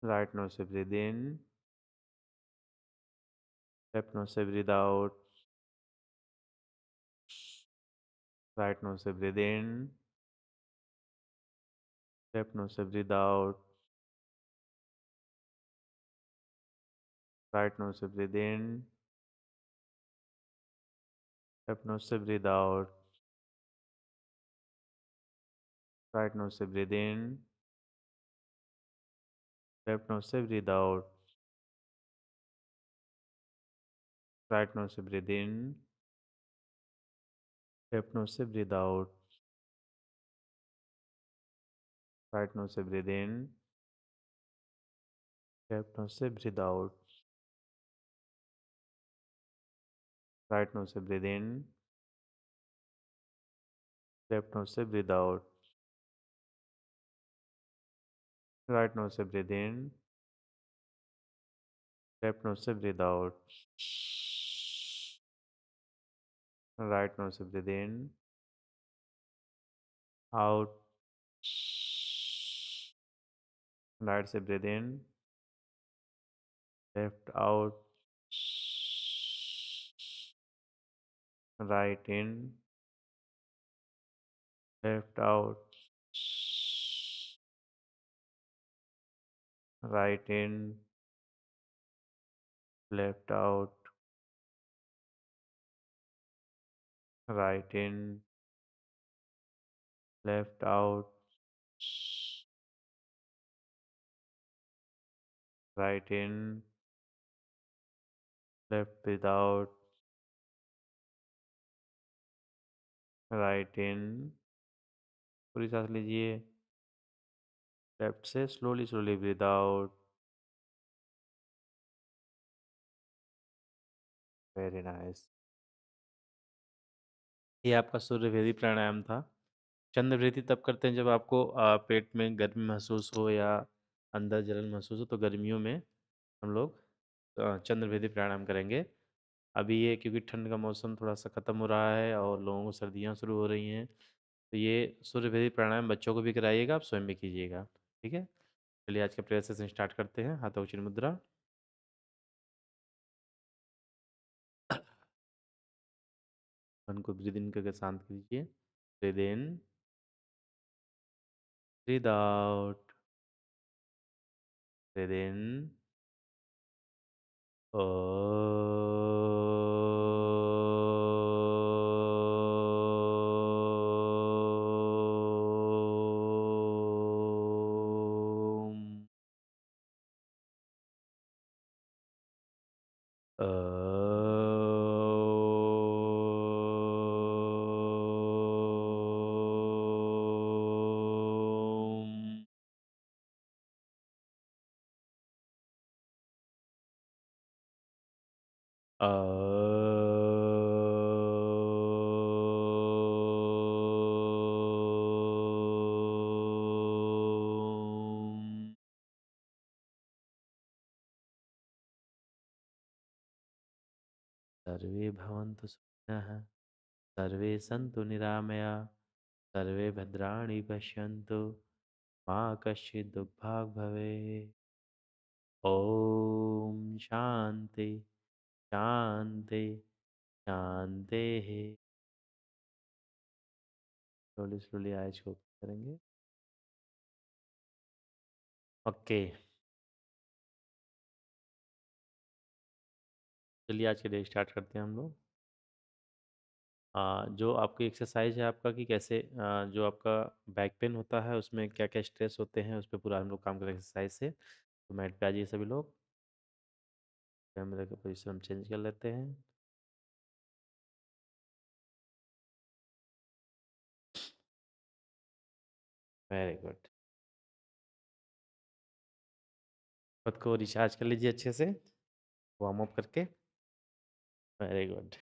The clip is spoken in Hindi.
Right nose से breathe in. Left nose से breathe out. Right nose से breathe in. Left nose से breathe out. Right nose से breathe in. Left nose से breathe out. Right nose से breathe in. Left nose से breathe out. Right nose से breathe in. Left nose से breathe out. Right nose से breathe in. Left nose से breathe out. Right nose से breathe in. Left nose से breathe out. Right nose से breathe in. Left nose से breathe out. Right nose से breathe in. Out. Right से breathe in. Left out. Right in. Left out. Right in. Left out. Right in. Left out. Right in. Left without. Right in. पूरी सांस लीजिए. लेफ्ट से slowly slowly breathe out. Very nice. ये आपका सूर्यभेदी प्राणायाम था. चंद्रवृत्ति तब करते हैं जब आपको पेट में गर्मी महसूस हो या अंदर जलन महसूस हो, तो गर्मियों में हम लोग चंद्रवृत्ति प्राणायाम करेंगे. अभी ये क्योंकि ठंड का मौसम थोड़ा सा ख़त्म हो रहा है और लोगों को सर्दियाँ शुरू हो रही हैं, तो ये सूर्यभेदी प्राणायाम बच्चों को भी कराइएगा, आप स्वयं भी कीजिएगा. ठीक है. चलिए आज का प्रेयर सेशन स्टार्ट करते हैं. हाथों की चिन्ह मुद्रा. मन को ब्रीद इन करके शांत कीजिए. Breathe in. Breathe out. Breathe in. ओम. ओम. ओम. सर्वे भवन्तु सुखिनः. सर्वे सन्तु निरामया. सर्वे भद्राणि पश्यन्तु. मा कश्चित् दुःखभाग् भवेत्. ओम शांति शांति शांतेः. स्लोली स्लोली आइज को open करेंगे. ओके. चलिए आज के डे स्टार्ट करते हैं हम लोग. जो आपकी एक्सरसाइज है आपका कि कैसे जो आपका बैक पेन होता है उसमें क्या क्या स्ट्रेस होते हैं उस पर पूरा हम लोग काम करेंगे एक्सरसाइज से. तो मैट पे आ जाइए सभी लोग. कैमरे का पोजीशन हम चेंज कर लेते हैं. Very good. खुद को रिचार्ज कर लीजिए अच्छे से वार्म अप करके. Very good.